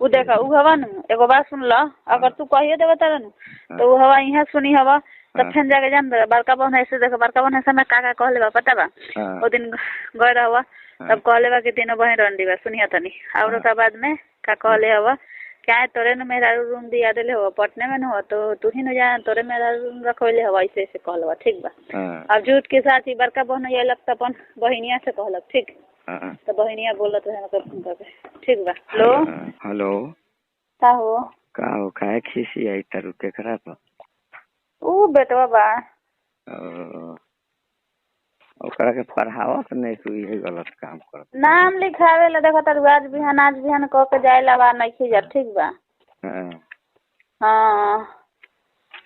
उ देखा उ हवा न एगो बात सुन ल, अगर तू कहिए देबे तारे न तो उ हवा यहाँ सुनी हवा तब फिर जाके जान दे बड़का बहन ऐसे देखा बड़का बहन ऐसे में का कहले बा पता बा। ओ दिन गए रहवा तब कहले बा कि तीनों बहन रंडी बा सुनिया तनी और ओकरा बाद में का कहले हवा क्या है तोरे न मेरा रूम दिया देले हो पटने में न हो तो तू ही न जान तोरे मेरा रूम रखवले हवा ऐसे ऐसे कहलवा ठीक बा। अब झूठ के साथ ही बड़का बहन ये लगता अपन बहनिया से कहलक ठीक तो बहनिया बोलत है मतलब फोन करके ठीक बा। हेलो हेलो का हो काहे खिसी आई तारू केकरा पर उ बेटवा बा ओकरा के पढ़ावत नहीं तू ये गलत काम कर नाम लिखावे ला देखा तारू आज बिहान कह के जाए ला बा नहीं जा ठीक बा। हाँ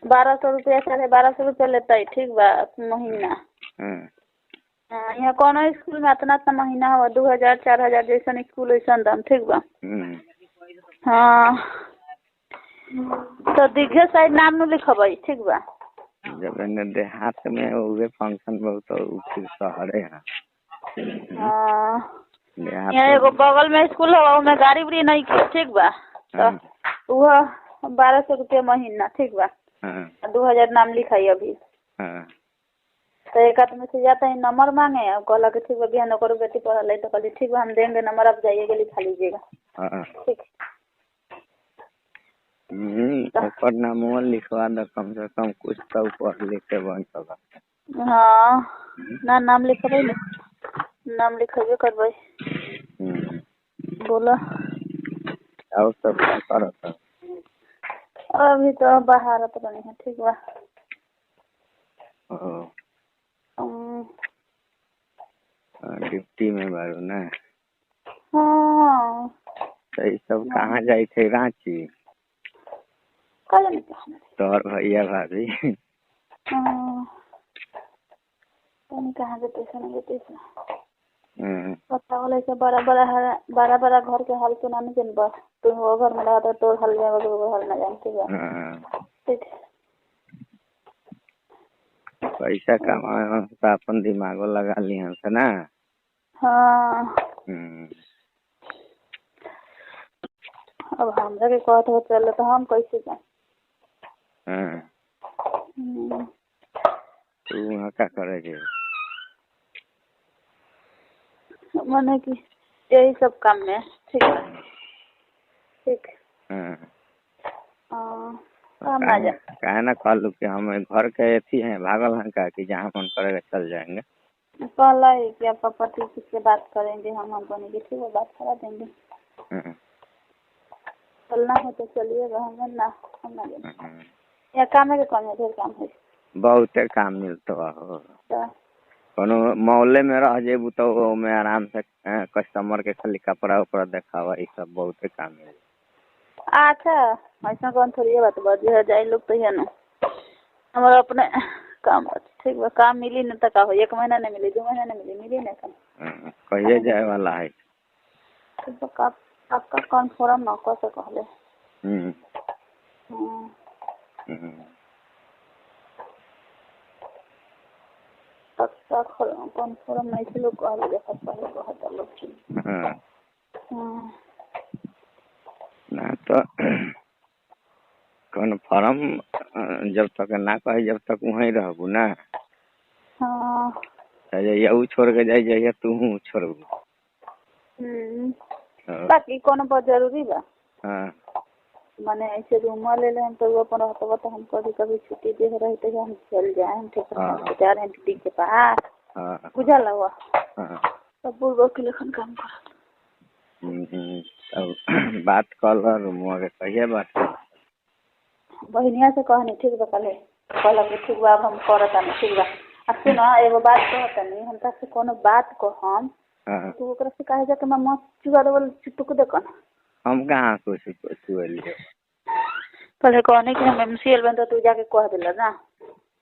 1200 रुपया 1250 रुपया लेता है ठीक बा महीना। हाँ यहाँ कौन स्कूल में इतना इतना महीना हुआ 2000 4000 जैसा स्कूल वैसा दाम ठीक बा। हाँ तो दिघे साइड नाम न लिखबई ठीक बा। जब देहात में उहे फंक्शन बहुत फिर शहरे है। यहाँ एगो बगल में स्कूल है में गाड़ी उड़ी नहीं की ठीक बा तो वह 1200 रुपया महीना ठीक बा। 2000 नाम लिखाई अभी तो एक आदमी से जाता है नंबर मांगे अब कहला कि ठीक बा बिहान करो बेटी पढ़ल है तो कहली ठीक बा हम देंगे नंबर आप जाइएगा लिखा लीजिएगा ठीक। ऊपर नाम लिखवा दो कम से कम कुछ तो पढ़ लिख के बन सका। हाँ ना नाम लिखबे ना नाम लिखबे करबे। बोला और सब क्या करत अभी तो बाहर तो बनी है ठीक बा। डिप्टी में बारू ना। हाँ तो ये सब कहाँ जाए थे रांची तोहर भैया भाभी कहाँ देते सुना देते पता वाला से बड़ा बड़ा घर के हाल सुना नहीं जन बस तू वो घर में रहा तो तोर हाल जाएगा तो वो हाल ना जानते बा ठीक। पैसा कमाए तो अपन दिमागो लगा ली हम से ना। हाँ अब हमरा के कहत हो चल तो हम कैसे जाए। तू वहाँ क्या करेगी माने कि यही सब काम में ठीक है ठीक। कहे ना कहलू कि हम घर के अथी हैं भागल हैं का कि जहाँ मन करेगा चल जाएंगे। कहला है कि आप पति से बात करेंगे हम बनेंगे ठीक है बात करा देंगे। चलना हो तो चलिएगा हमें ना हम ना या काम है कि कम है ढेर काम है बहुत काम मिलता हो कोनो मॉले में रह जेबू तो में आराम से कस्टमर के खाली कपड़ा उपड़ा देखावा ये सब बहुत काम मिल। अच्छा ऐसा कौन थोड़ी बात बजे जाए लोग तो है ना हमारा अपने काम ठीक बा काम मिली न तक हो 1 महीना नहीं मिली 2 महीना नहीं मिली मिली ना काम कहिए जाए वाला है तो आपका कन्फर्म ना कर से कहले। कन्फर्म नहीं से लोग कहले देखा पहले कहता लोग ना तो कन्फर्म जब तक ना कहे जब तक वहीं रहबू ना। उ छोड़ के जाइए तू छोड़बू बाकी कोनो बहुत जरूरी बा। माने ऐसे रूम ले लें तो वो अपन रहता तो हम कभी कभी छुट्टी दे रहे थे हम चल जाए ठीक है जा रहे हैं दीदी के पास बुझल हुआ सब पूर्व के लेखन काम कर बात कर रूम के कहिए बात बहनिया से कहनी ठीक बा कहला कि ठीक बा अब हम करता नहीं ठीक बा। अब सुन एगो बात कहता नहीं हम से कोनो बात को हम तू ओकरा से कहे जाके मैं मत चुआ देवल चुटुक दे कन हम कहाँ कुछ चुएलिए पहले कहने कि हम एमसीएल बन तू जाके कह दिला ना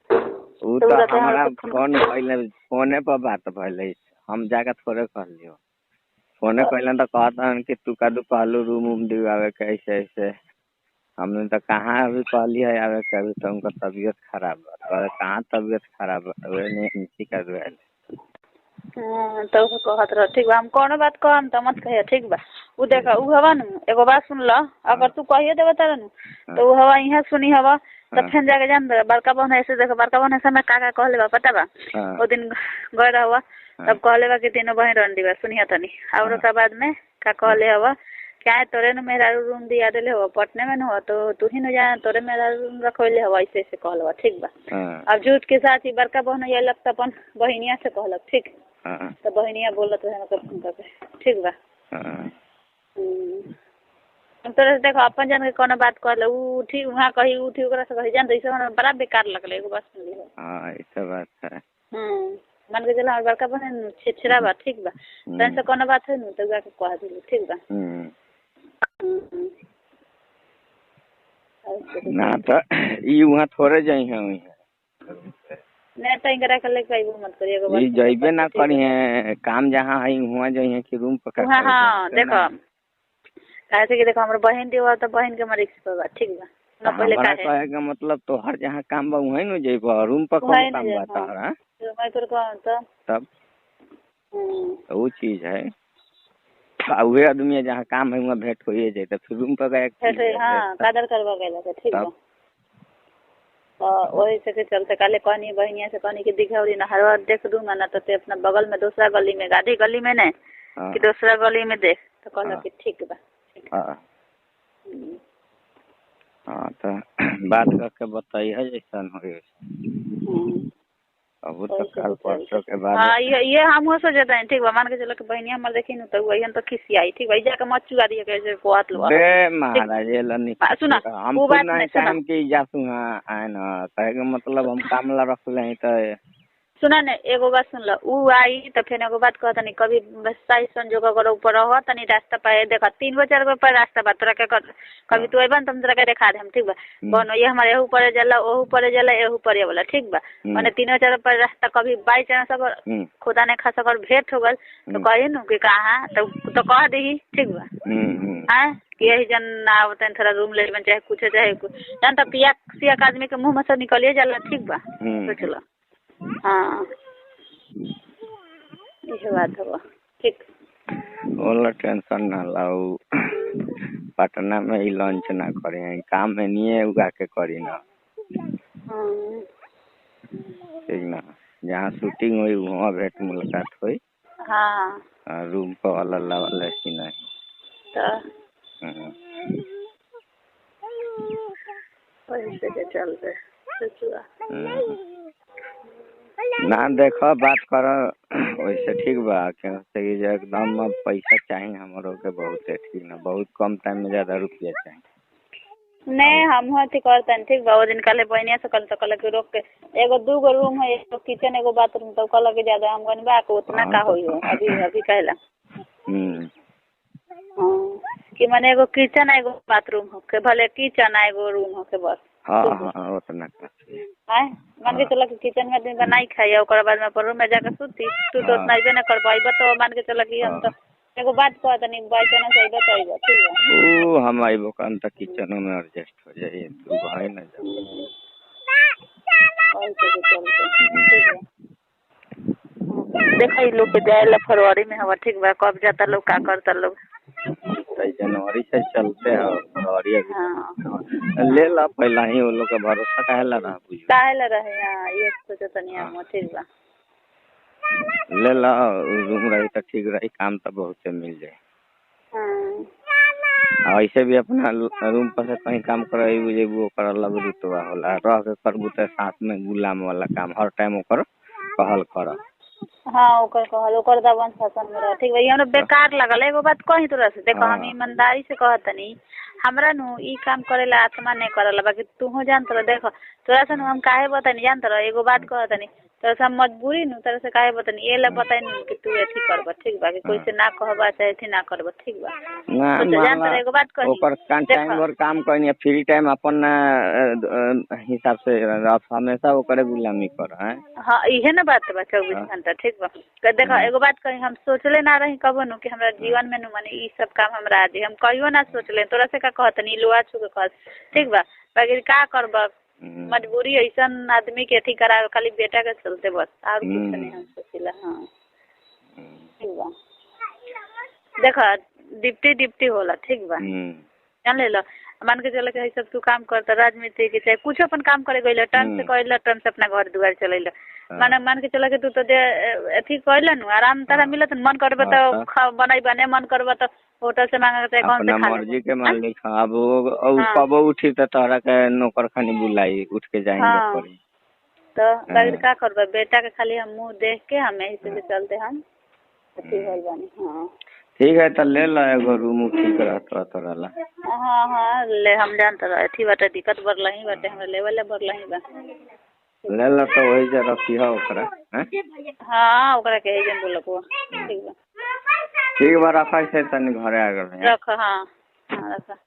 उ तो हमारा फोन पहले फोने पर बात भइले हम जाके थोड़े कहलियो फोने पहले तो कहता कि तू का कहलू रूम दिवावे कैसे ऐसे हमने तो कहाँ अभी कहली है आवे के अभी तो उनका तबीयत खराब है कहाँ तबीयत खराब है नीचे का तो कहत रह ठीक बा, हम कोनो बात कहम त मत कहिए ठीक बा। उ देख उ हवा न एगो बात सुन ल, अगर तू कहिए देबे तारे न तो उ हवा इहाँ सुनी हवा त फेन जाके जान दे बड़का बहन ऐसे देख, बड़का बहन ऐसे में का कहले बा पता बा। ओ दिन गए रहवा तब कहले बा कि तीनों बहन रंडी बा सुनिया तनी, और ओकरा बाद में का कहले हवा क्या तोरे न मेरा रूम दिया देले हो पटने में न हो तो तू ही न जान तोरे मेरा रूम रखोले हवा ऐसे ऐसे कहलवा ठीक बा। अब झूठ के साथ ही बड़का बहन ये लगता अपन बहनिया से कहलक ठीक, तो बहनिया बोलत है मतलब फोन करके ठीक बा। हम तोरे देखो अपन जान के कोनो बात कहले उ ठीक वहां कही उठी ओकरा से कही जान ऐसे हमरा बड़ा बेकार लगले एगो बात सुन ली। हां ऐसा बात है। मान के चला हमर बड़का बहन छिछरा बा ठीक बा, तन से कोनो बात है न तो जाके कह दिली ठीक बा। ना तो ई वहां थोड़े जाई है नहीं तो इनकरा के लेके आइबो मत करिए एगो बात। ई जइबे ना करी है काम जहां है वहां जाई है कि रूम पकड़। हां देखो कैसे कि देखो हमर बहन देवा तो बहन के हम रिक्स पे बा ठीक बा ना पहले का कहे का मतलब तो हर जहां काम बा वहीं न जइबो रूम पर कौन काम बा तारा तो मैं तोर कहूं तो तब वो चीज है उहे आदमी जहाँ काम है वहाँ भेंट होइए जाए तो फिर रूम पर गए। हाँ कादर करवा गए ठीक बा। तो वही से के चलते काले कहनी बहनिया से कहनी कि दिघौरी ना हर देख दूंगा ना तो ते अपना बगल में दूसरा गली में गाड़ी गली में नहीं कि दूसरा गली में देख तो कहला कि ठीक बा। हाँ तो बात करके बताइए जैसा हो अब तो कल परसों के बाद। हाँ ये हम सोचते हैं ठीक बा मान के चलो कि बहनिया मर देखी न तो वही तो खिसियाई ठीक बा जाके मत चुगा दिए कैसे को हाथ लो बे महाराज ये लनी सुना हम वो बात नहीं टाइम की जासू हां आए ना कहे के मतलब हम काम ला रख ले तो सुना ने एगो बात सुन ल उ आई तो फिर एगो बात कहता नहीं कभी सही संजोग अगर ऊपर हो तनी रास्ता पे देखा 3 गो 4 गो पर रास्ता बा तोरा के कभी तू अइबन तुम तोरा के दिखा दे हम ठीक बा बनो ये हमारे एहू पर जाला ओहू पर जाला एहू पर वाला ठीक बा माने 3 4 पर रास्ता कभी बाई चांस अगर खुदा ने खास अगर भेंट हो गल तो कहे नु कि कहां तो कह दी ठीक बा। हां कि यही जन आवतन थोड़ा रूम ले लेबन चाहे कुछ जान त पिया सिया आदमी के मुंह में से निकलिए जाला ठीक बा सोच लो। हाँ ये बात है ठीक ओला टेंशन ना लाओ पटना में ही लंच ना करे काम में नहीं उगा के करी ना ठीक ना जहाँ शूटिंग हुई वहाँ भेंट मुलाकात हुई। हाँ रूम पर वाला वाला सी नहीं तो ऐसे के चलते ना देखो बात करो वैसे ठीक बा क्योंकि एकदम पैसा चाहिए हमरो के बहुत है ठीक ना बहुत कम टाइम में ज्यादा रुपया चाहिए। नहीं हम होती करते ठीक बा वो दिन काले बहनिया से कल तो कल के रोक के एगो 2 गो रूम है एगो किचन एगो बाथरूम तो कल के ज्यादा हम गनबा के उतना का होई हो अभी कहला कि माने एगो किचन एगो बाथरूम हो के भले किचन एगो रूम हो के बस। हां उतना का है मान के चला कि किचन में दिन बनाई खाई ओकर बाद में पर रूम में जाके सूती तू तो उतना इबे ना कर पाइबा तो मान के चला कि हम तो एगो बात कहत नहीं बाई चांस से आइबा तो आइबा ठीक है ओ हम आइबो कान त किचन में एडजस्ट हो जाए तू भाई ना जा देखा ही लोग के जाएला फरवरी में हवा ठीक बा कब जाता लोग का करता लोग जनवरी से चलते हैं फरवरी अभी ले ला पहला ही वो लोग का भरोसा काहेला रहे हाँ ये सोचो तनी हम ठीक बा ले ला रूम रही तो ठीक रही काम तो बहुत से मिल जाए। ऐसे भी अपना रूम पर से कहीं काम करे बुझेबू ओकर अलग रुतबा होला रह के करबू तो साथ में गुलाम वाला काम हर टाइम ओकर कहल कर। हाँ ओकर कहल ओकर दबन शासन में रह ठीक भाई हमरा बेकार लगल एगो बात कही तोरा से देखो हम ईमानदारी से कहतनी हमरा नु ई काम करेला आत्मा नहीं करला बाकी तू हो जान तो देखो तोरा से हम काहे बतानी जान तो एगो बात कहतनी तोरा से मजबूरी नु तोरा से काहे बतानी ए ला बतानी कि तू एथी करबा ठीक बा कि कोई से ना कहबा चाहे एथी ना करबा ठीक बा तो जान तो एगो बात कही ओकर टाइम और काम करनी फ्री टाइम अपन हिसाब से हमेशा ओकरे गुलामी कर है। हां इहे ना बात बा 24 घंटा ठीक बा देखो एगो बात कही हम सोचले ना रही कबो नु कि हमरा जीवन में नु माने ई सब काम हमरा आ हम कहियो ना सोचले तोरा से का कहतनी लुआ छु के कह ठीक बा बाकी का करबा मजबूरी ऐसा आदमी के अथी करा खाली बेटा के चलते बस और कुछ नहीं हम सोचिला। हाँ ठीक बा देखा डिप्टी डिप्टी होला ठीक बा जान ले लो मान के चले के सब तू काम करता राजनीति के चाहे कुछ अपन काम करे गइल टाइम से कइल टाइम से अपना घर दुआर चलैल माने मान के चले के तू तो दे अथी कइल नु आराम तारा मिलत मन करबे तो बनाई बने मन करबे तो होटल से मांगा के कौन से खा मर्जी के मालिक अब वो कब उठी तो तोरा के नौकर खानी बुलाई उठ के जाएंगे पड़ी तो बाकी का करबे बेटा के खाली हम मुंह देख के हमें इसी से चलते हम ठीक हो जानी हां ठीक है तो ले लो एगो रूम ठीक रहता तोरा ला हां ले हम जानत रहे थी बाटे दिक्कत बढ़लही बाटे हमरा लेवल बढ़लही बा ले लो तो वही जे रखी हो ओकरा हां ओकरा के जन बोलको ठीक बा ठीक बा रखा से तनी घरे आ गेल रख हां रख